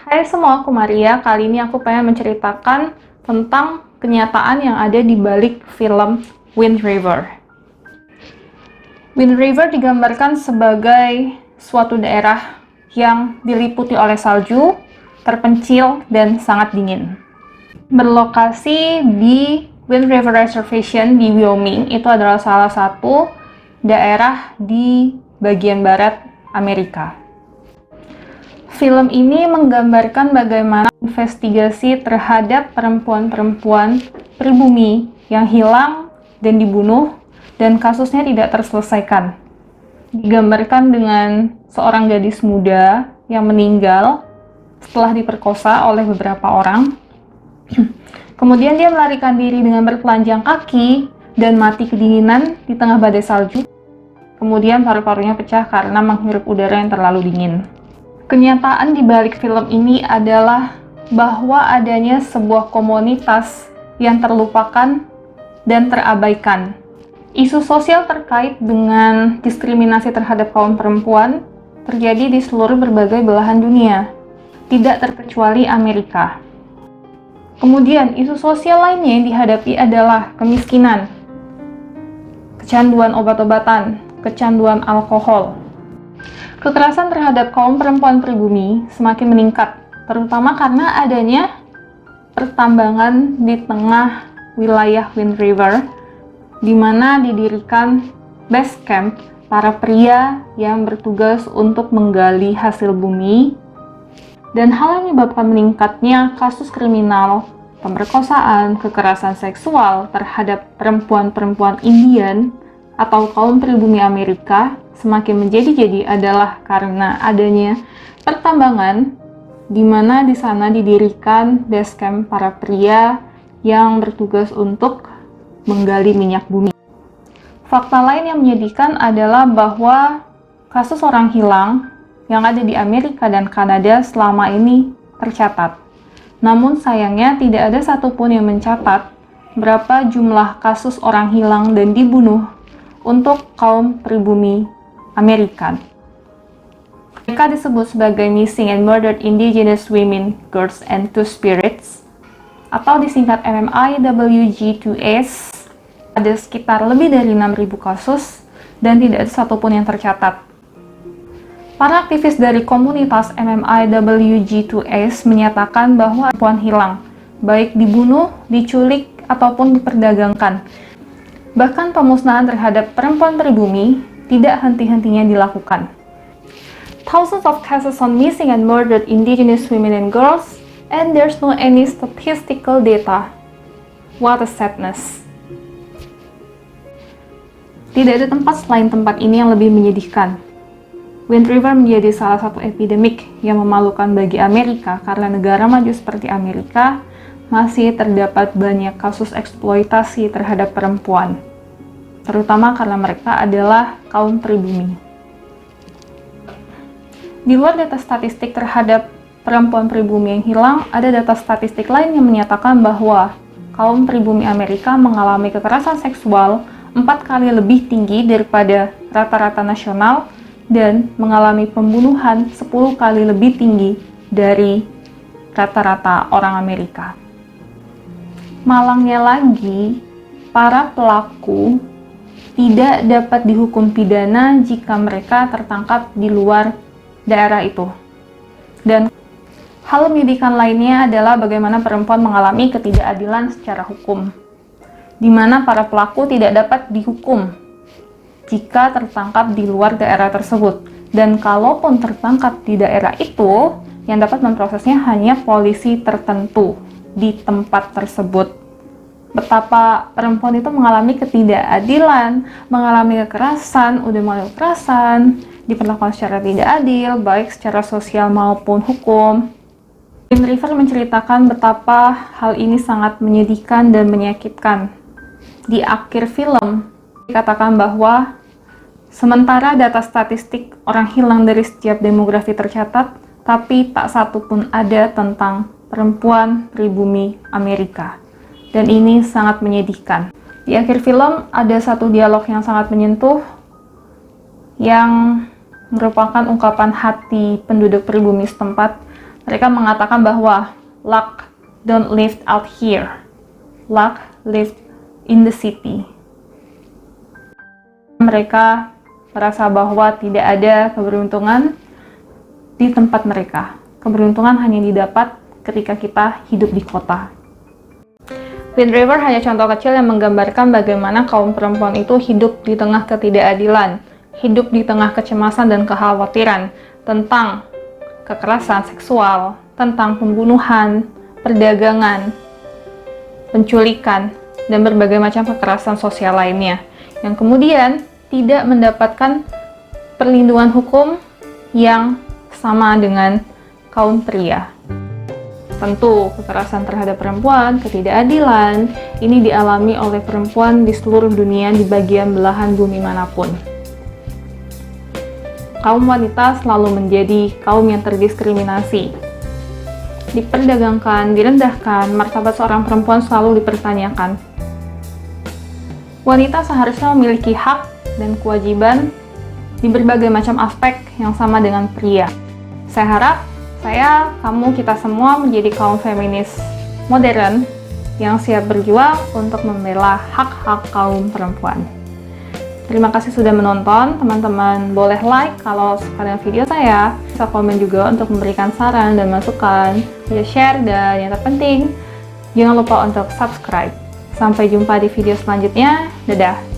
Hai semua, aku Maria. Kali ini aku pengen menceritakan tentang kenyataan yang ada di balik film Wind River. Wind River digambarkan sebagai suatu daerah yang diliputi oleh salju, terpencil, dan sangat dingin. Berlokasi di Wind River Reservation di Wyoming, itu adalah salah satu daerah di bagian barat Amerika. Film ini menggambarkan bagaimana investigasi terhadap perempuan-perempuan pribumi yang hilang dan dibunuh dan kasusnya tidak terselesaikan. Digambarkan dengan seorang gadis muda yang meninggal setelah diperkosa oleh beberapa orang. Kemudian dia melarikan diri dengan bertelanjang kaki dan mati kedinginan di tengah badai salju. Kemudian paru-parunya pecah karena menghirup udara yang terlalu dingin. Kenyataan di balik film ini adalah bahwa adanya sebuah komunitas yang terlupakan dan terabaikan. Isu sosial terkait dengan diskriminasi terhadap kaum perempuan terjadi di seluruh berbagai belahan dunia, tidak terkecuali Amerika. Kemudian, isu sosial lainnya yang dihadapi adalah kemiskinan, kecanduan obat-obatan, kecanduan alkohol. Kekerasan terhadap kaum perempuan pribumi semakin meningkat, terutama karena adanya pertambangan di tengah wilayah Wind River, di mana didirikan base camp para pria yang bertugas untuk menggali hasil bumi, dan hal yang menyebabkan meningkatnya kasus kriminal, pemerkosaan, kekerasan seksual terhadap perempuan-perempuan Indian atau kaum pribumi Amerika semakin menjadi-jadi adalah karena adanya pertambangan di mana di sana didirikan base camp para pria yang bertugas untuk menggali minyak bumi. Fakta lain yang menyedihkan adalah bahwa kasus orang hilang yang ada di Amerika dan Kanada selama ini tercatat. Namun sayangnya tidak ada satupun yang mencatat berapa jumlah kasus orang hilang dan dibunuh untuk kaum pribumi Amerika. Mereka disebut sebagai Missing and Murdered Indigenous Women, Girls, and Two Spirits, atau disingkat MMIWG2S. Ada sekitar lebih dari 6.000 kasus dan tidak ada satupun yang tercatat. Para aktivis dari komunitas MMIWG2S menyatakan bahwa perempuan hilang, baik dibunuh, diculik, ataupun diperdagangkan. Bahkan pemusnahan terhadap perempuan pribumi tidak henti-hentinya dilakukan. Thousands of cases on missing and murdered indigenous women and girls, and there's no any statistical data. What a sadness. Tidak ada tempat selain tempat ini yang lebih menyedihkan. Wind River menjadi salah satu epidemik yang memalukan bagi Amerika karena negara maju seperti Amerika masih terdapat banyak kasus eksploitasi terhadap perempuan, terutama karena mereka adalah kaum pribumi. Di luar data statistik terhadap perempuan pribumi yang hilang, ada data statistik lain yang menyatakan bahwa kaum pribumi Amerika mengalami kekerasan seksual 4 kali lebih tinggi daripada rata-rata nasional dan mengalami pembunuhan 10 kali lebih tinggi dari rata-rata orang Amerika. Malangnya lagi, para pelaku tidak dapat dihukum pidana jika mereka tertangkap di luar daerah itu. Dan hal menyedihkan lainnya adalah bagaimana perempuan mengalami ketidakadilan secara hukum, di mana para pelaku tidak dapat dihukum jika tertangkap di luar daerah tersebut. Dan kalaupun tertangkap di daerah itu, yang dapat memprosesnya hanya polisi tertentu di tempat tersebut. Betapa perempuan itu mengalami ketidakadilan, mengalami kekerasan, udah mulai kekerasan, diperlakukan secara tidak adil, baik secara sosial maupun hukum. Wind River menceritakan betapa hal ini sangat menyedihkan dan menyakitkan. Di akhir film, dikatakan bahwa sementara data statistik orang hilang dari setiap demografi tercatat, tapi tak satu pun ada tentang perempuan pribumi Amerika. Dan ini sangat menyedihkan. Di akhir film ada satu dialog yang sangat menyentuh, yang merupakan ungkapan hati penduduk pribumi setempat Mereka mengatakan bahwa luck don't live out here, luck live in the city. Mereka merasa bahwa tidak ada keberuntungan di tempat mereka. Keberuntungan hanya didapat ketika kita hidup di kota. Wind River hanya contoh kecil yang menggambarkan bagaimana kaum perempuan itu hidup di tengah ketidakadilan, hidup di tengah kecemasan dan kekhawatiran tentang kekerasan seksual, tentang pembunuhan, perdagangan, penculikan, dan berbagai macam kekerasan sosial lainnya, yang kemudian tidak mendapatkan perlindungan hukum yang sama dengan kaum pria. Tentu, kekerasan terhadap perempuan, ketidakadilan, ini dialami oleh perempuan di seluruh dunia di bagian belahan bumi manapun. Kaum wanita selalu menjadi kaum yang terdiskriminasi, diperdagangkan, direndahkan, martabat seorang perempuan selalu dipertanyakan. Wanita seharusnya memiliki hak dan kewajiban di berbagai macam aspek yang sama dengan pria. Saya harap kamu, kita semua menjadi kaum feminis modern yang siap berjuang untuk membela hak-hak kaum perempuan. Terima kasih sudah menonton, teman-teman boleh like kalau suka video saya, bisa komen juga untuk memberikan saran dan masukan, bisa share, dan yang terpenting, jangan lupa untuk subscribe. Sampai jumpa di video selanjutnya, dadah!